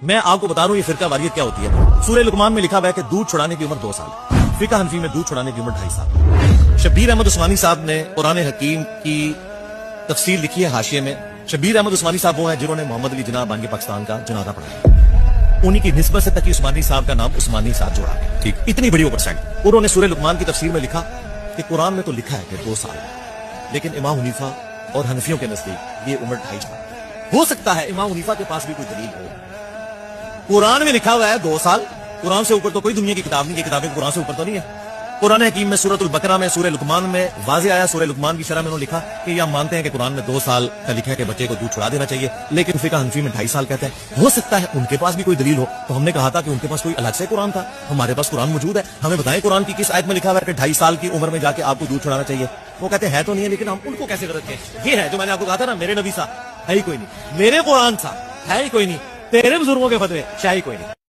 میں آپ کو بتا رہا ہوں یہ فرقہ واریت کیا ہوتی ہے. سورہ لقمان میں لکھا ہوا ہے کہ دودھ چھڑانے کی عمر 2 سال ہے. فقہ حنفی میں دودھ چھڑانے کی عمر 2.5 سال. شبیر احمد عثمانی صاحب نے قرآن حکیم کی تفسیر لکھی ہے حاشیے میں. شبیر احمد عثمانی صاحب وہ ہیں جنہوں نے محمد علی جناح بانگی پاکستان کا جنازہ پڑھایا. انہی کی نسبت سے تقی عثمانی صاحب کا نام عثمانی صاحب جوڑا ہے. ٹھیک, اتنی بڑی اوورسائٹ. انہوں نے سورہ لقمان کی تفسیر میں لکھا کہ قرآن میں تو لکھا ہے کہ 2 سال, لیکن امام حنیفہ اور حنفیوں کے نزدیک یہ عمر 2.5 سال. ہو سکتا ہے امام حنیفہ کے پاس بھی کوئی دلیل ہو. قرآن میں لکھا ہوا ہے 2 سال. قرآن سے اوپر تو کوئی دنیا کی کتاب نہیں. یہ کتابیں قرآن سے اوپر تو نہیں ہے. قرآن حکیم میں سورۃ البقرہ میں سورہ لقمان میں واضح آیا. سورہ لقمان کی شرح میں انہوں نے لکھا کہ یہ ہم مانتے ہیں کہ قرآن میں 2 سال کا لکھا ہے کہ بچے کو دودھ چھڑا دینا چاہیے, لیکن فقہ حنفی میں 2.5 سال کہتا ہے. ہو سکتا ہے ان کے پاس بھی کوئی دلیل ہو. تو ہم نے کہا تھا کہ ان کے پاس کوئی الگ سے قرآن تھا. ہمارے پاس قرآن موجود ہے, ہمیں بتائیں قرآن کی کس آیت میں لکھا ہوا ہے کہ 2.5 سال کی عمر میں جا کے آپ کو دودھ چھڑانا چاہیے. وہ کہتے ہیں تو نہیں ہے, لیکن ہم ان کو کیسے غلط کہیں. یہ ہے جو میں نے آپ کو کہا تھا نا, میرے نبی صاحب ہے ہی کوئی نہیں, میرے قرآن صاحب ہے ہی کوئی نہیں, تیرے بزرگوں کے فتوے شاہی کوئی نہیں.